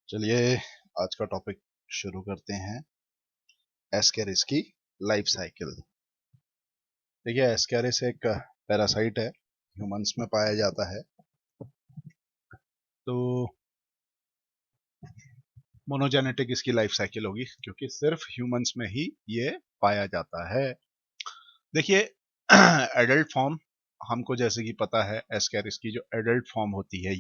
चलिए आज का टॉपिक शुरू करते हैं। एस्केरिस की लाइफ साइकिल। देखिए, एस्केरिस एक पैरासाइट है, ह्यूमंस में पाया जाता है। तो मोनोजेनेटिक इसकी लाइफ साइकिल होगी क्योंकि सिर्फ ह्यूमंस में ही ये पाया जाता है। देखिए, एडल्ट फॉर्म हमको जैसे कि पता है, एस्केरिस की जो एडल्ट फॉर्म होती है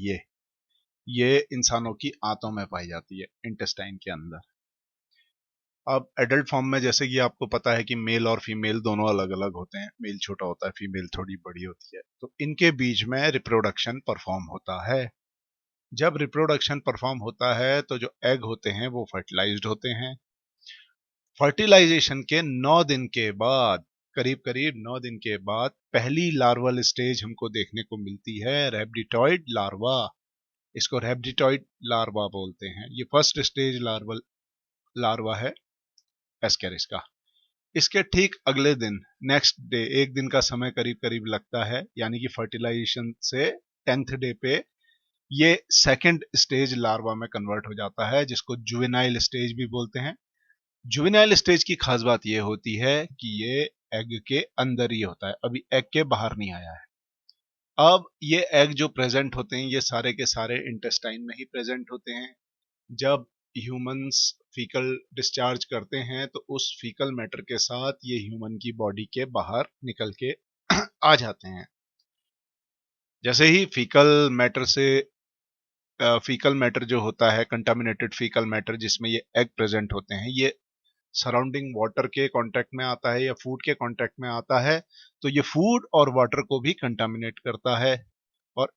ये इंसानों की आंतों में पाई जाती है, इंटेस्टाइन के अंदर। अब एडल्ट फॉर्म में जैसे कि आपको पता है कि मेल और फीमेल दोनों अलग अलग होते हैं। मेल छोटा होता है, फीमेल थोड़ी बड़ी होती है। तो इनके बीच में रिप्रोडक्शन परफॉर्म होता है। जब रिप्रोडक्शन परफॉर्म होता है तो जो एग होते हैं वो फर्टिलाइज्ड होते हैं। फर्टिलाइजेशन के 9 दिन के बाद, करीब करीब 9 दिन के बाद, पहली लार्वल स्टेज हमको देखने को मिलती है, रैबिडिटॉइड लार्वा। इसको रैबिडिटॉइड लार्वा बोलते हैं। ये फर्स्ट स्टेज लार्वल लार्वा है एस्केरिस का। इसके ठीक अगले दिन, नेक्स्ट डे, एक दिन का समय करीब करीब लगता है, यानी कि फर्टिलाइजेशन से 10th डे पे ये सेकंड स्टेज लार्वा में कन्वर्ट हो जाता है, जिसको जुवेनाइल स्टेज भी बोलते हैं। जुवेनाइल स्टेज की खास बात ये होती है कि ये एग के अंदर ही होता है, अभी एग के बाहर नहीं आया है। अब ये एग जो प्रेजेंट होते हैं ये सारे के सारे इंटेस्टाइन में ही प्रेजेंट होते हैं। जब ह्यूमंस फीकल डिस्चार्ज करते हैं तो उस फीकल मैटर के साथ ये ह्यूमन की बॉडी के बाहर निकल के आ जाते हैं। जैसे ही फीकल मैटर जो होता है, कंटामिनेटेड फीकल मैटर जिसमें ये एग प्रेजेंट होते हैं, ये सराउंडिंग वाटर के कांटेक्ट में आता है या फूड के कांटेक्ट में आता है, तो ये फूड और वाटर को भी कंटामिनेट करता है। और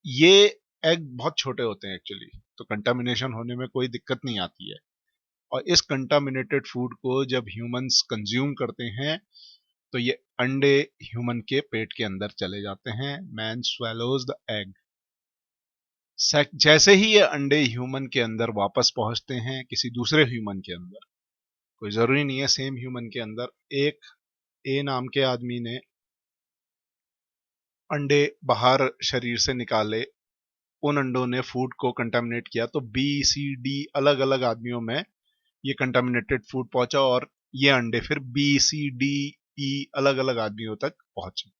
ये एग बहुत छोटे होते हैं एक्चुअली, तो कंटामिनेशन होने में कोई दिक्कत नहीं आती है। और इस कंटामिनेटेड फूड को जब ह्यूमंस कंज्यूम करते हैं तो ये अंडे ह्यूमन के पेट के अंदर चले जाते हैं। Man swallows the egg. जैसे ही ये अंडे ह्यूमन के अंदर वापस पहुंचते हैं, किसी दूसरे ह्यूमन के अंदर, कोई जरूरी नहीं है सेम ह्यूमन के अंदर, एक ए नाम के आदमी ने अंडे बाहर शरीर से निकाले, उन अंडों ने फूड को कंटामिनेट किया, तो बी सी डी अलग अलग आदमियों में ये कंटामिनेटेड फूड पहुंचा और ये अंडे फिर बी सी डी ई अलग अलग आदमियों तक पहुंचे।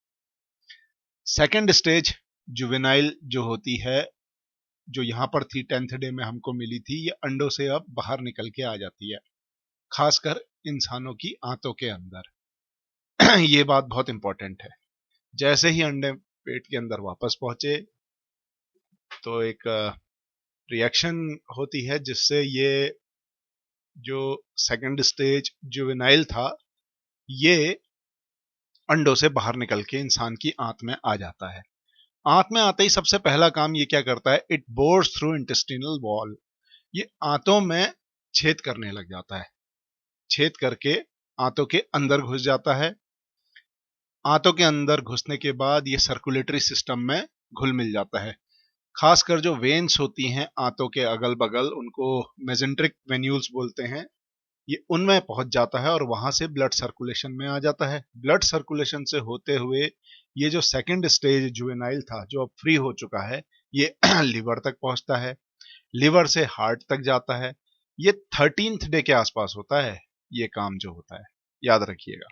सेकेंड स्टेज जुवेनाइल जो होती है, जो यहां पर थी 10th डे में हमको मिली थी, ये अंडों से अब बाहर निकल के आ जाती है, खासकर इंसानों की आंतों के अंदर। ये बात बहुत इंपॉर्टेंट है। जैसे ही अंडे पेट के अंदर वापस पहुंचे तो एक रिएक्शन होती है जिससे ये जो सेकंड स्टेज जुवेनाइल था ये अंडों से बाहर निकल के इंसान की आंत में आ जाता है। आंत में आते ही सबसे पहला काम ये क्या करता है, it bores through intestinal wall. ये आंतों में छेद करने लग जाता है, छेद करके आंतों के अंदर घुस जाता है। आंतों के अंदर घुसने के बाद ये सर्कुलेटरी सिस्टम में घुल मिल जाता है। खासकर जो वेन्स होती हैं आंतों के अगल बगल, उनको मेजेंट्रिक वेन्यूल्स बोलते हैं, ये उनमें पहुंच जाता है और वहां से ब्लड सर्कुलेशन में आ जाता है। ब्लड सर्कुलेशन से होते हुए ये जो सेकंड स्टेज जुवेनाइल था, जो अब फ्री हो चुका है, ये लिवर तक पहुंचता है, लिवर से हार्ट तक जाता है। ये 13th डे के आसपास होता है ये काम जो होता है, याद रखिएगा।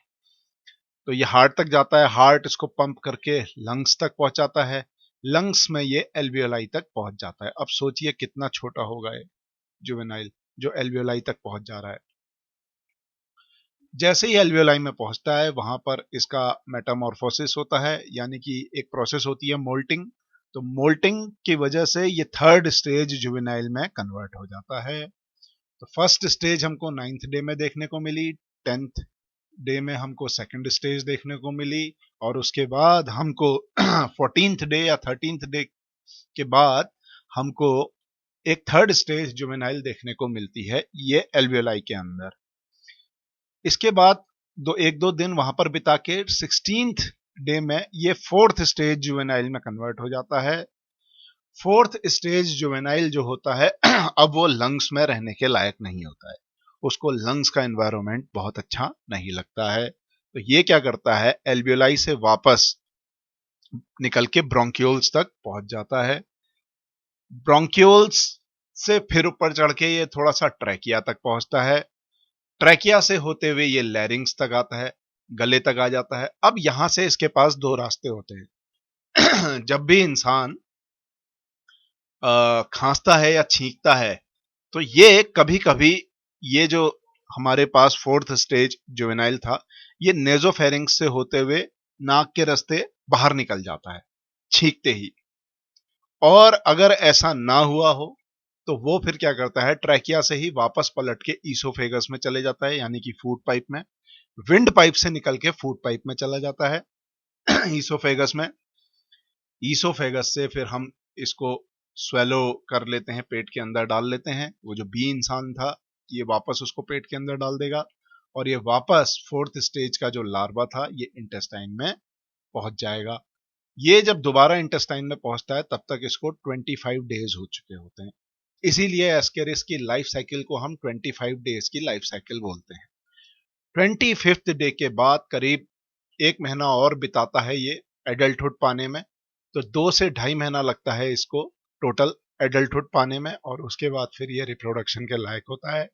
तो ये हार्ट तक जाता है, हार्ट इसको पंप करके लंग्स तक पहुंचाता है, लंग्स में ये एल्वियोलाई तक पहुंच जाता है। अब सोचिए कितना छोटा होगा ये जुवेनाइल जो एल्वियोलाई तक पहुंच जा रहा है। जैसे ही एल्वियोलाई में पहुंचता है वहां पर इसका मेटामॉर्फोसिस होता है, यानी कि एक प्रोसेस होती है मोल्टिंग। तो मोल्टिंग की वजह से ये थर्ड स्टेज जुवेनाइल में कन्वर्ट हो जाता है। तो फर्स्ट स्टेज हमको 9th डे में देखने को मिली, 10th डे में हमको सेकंड स्टेज देखने को मिली, और उसके बाद हमको 14th डे या 13th डे के बाद हमको एक थर्ड स्टेज जुवेनाइल देखने को मिलती है, ये एल्वियोलाई के अंदर। इसके बाद एक दो दिन वहां पर बिता के 16th डे में ये फोर्थ स्टेज जुवेनाइल में कन्वर्ट हो जाता है। फोर्थ स्टेज जुवेनाइल जो होता है अब वो लंग्स में रहने के लायक नहीं होता है, उसको लंग्स का एनवायरनमेंट बहुत अच्छा नहीं लगता है। तो ये क्या करता है, एल्वियोलाई से वापस निकल के ब्रोंक्यूल्स तक पहुंच जाता है। ब्रोंक्यूल्स से फिर ऊपर चढ़ के ये थोड़ा सा ट्रैकिया तक पहुंचता है। ट्रैकिया से होते हुए ये लैरिंग्स तक आता है, गले तक आ जाता है। अब यहां से इसके पास दो रास्ते होते हैं। जब भी इंसान खांसता है या छींकता है तो ये कभी कभी ये जो हमारे पास फोर्थ स्टेज जुवेनाइल था, ये नेजोफेरिंक्स से होते हुए नाक के रास्ते बाहर निकल जाता है छींकते ही। और अगर ऐसा ना हुआ हो तो वो फिर क्या करता है, ट्रैकिया से ही वापस पलट के ईसोफेगस में चले जाता है, यानी कि फूड पाइप में। विंड पाइप से निकल के फूड पाइप में चला जाता है। ईसोफेगस में, ईसोफेगस से फिर हम इसको स्वेलो कर लेते हैं, पेट के अंदर डाल लेते हैं। वो जो बी इंसान था ये वापस उसको पेट के अंदर डाल देगा और ये वापस फोर्थ स्टेज का जो लार्वा था ये इंटेस्टाइन में पहुंच जाएगा। ये जब दोबारा इंटेस्टाइन में पहुंचता है तब तक इसको 25 डेज हो चुके होते हैं। इसीलिए एस्केरिस की लाइफ साइकिल को हम 25 डेज की लाइफ साइकिल बोलते हैं। 25th डे के बाद करीब 1 महीना और बिताता है ये एडल्टहुड पाने में। तो 2 से ढाई महीना लगता है इसको टोटल एडल्टहुड पाने में, और उसके बाद फिर ये रिप्रोडक्शन के लायक होता है।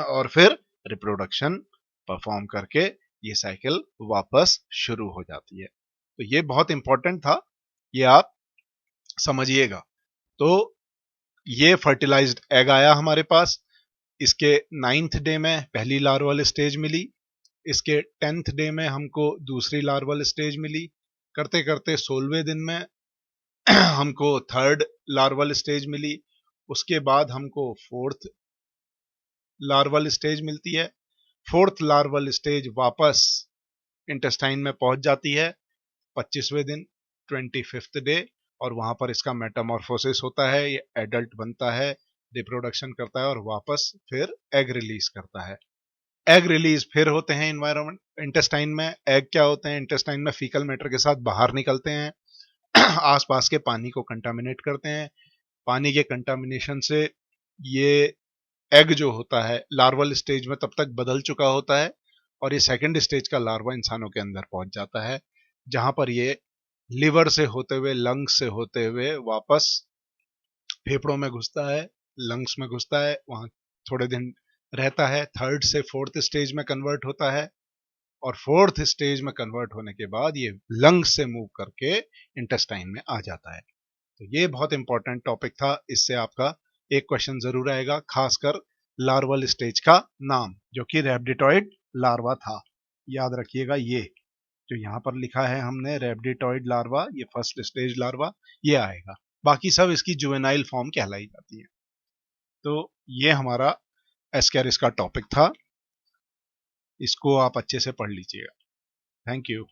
और फिर रिप्रोडक्शन परफॉर्म करके ये साइकिल वापस शुरू हो जाती है। तो ये बहुत इंपॉर्टेंट था, ये आप समझिएगा। तो ये फर्टिलाइज्ड एग आया हमारे पास, इसके 9th डे में पहली लार्वल स्टेज मिली, इसके 10th डे में हमको दूसरी लार्वल स्टेज मिली, करते करते 16वें दिन में हमको थर्ड लार्वल स्टेज मिली, उसके बाद हमको फोर्थ लार्वल स्टेज मिलती है। फोर्थ लार्वल स्टेज वापस इंटेस्टाइन में पहुंच जाती है 25वें दिन 25th डे, और वहां पर इसका मेटामॉर्फोसिस होता है, ये एडल्ट बनता है, रिप्रोडक्शन करता है और वापस फिर एग रिलीज करता है। एग रिलीज फिर होते हैं इन्वायरमेंट इंटेस्टाइन में। एग क्या होते हैं, इंटेस्टाइन में फीकल मैटर के साथ बाहर निकलते हैं, आसपास के पानी को कंटामिनेट करते हैं। पानी के कंटामिनेशन से ये एग जो होता है लार्वल स्टेज में तब तक बदल चुका होता है, और ये सेकंड स्टेज का लार्वा इंसानों के अंदर पहुंच जाता है, जहां पर ये लिवर से होते हुए, लंग्स से होते हुए वापस फेफड़ों में घुसता है, लंग्स में घुसता है, वहां थोड़े दिन रहता है, थर्ड से फोर्थ स्टेज में कन्वर्ट होता है, और फोर्थ स्टेज में कन्वर्ट होने के बाद ये लंग्स से मूव करके इंटेस्टाइन में आ जाता है। तो ये बहुत इंपॉर्टेंट टॉपिक था, इससे आपका एक क्वेश्चन जरूर आएगा, खासकर लार्वल स्टेज का नाम जो कि रैबिडिटॉइड लार्वा था। याद रखिएगा, ये जो यहाँ पर लिखा है हमने रैबिडिटॉइड लार्वा, ये फर्स्ट स्टेज लार्वा ये आएगा, बाकी सब इसकी जुवेनाइल फॉर्म कहलाई जाती है। तो ये हमारा एस्केरिस का टॉपिक था, इसको आप अच्छे से पढ़ लीजिएगा। Thank you.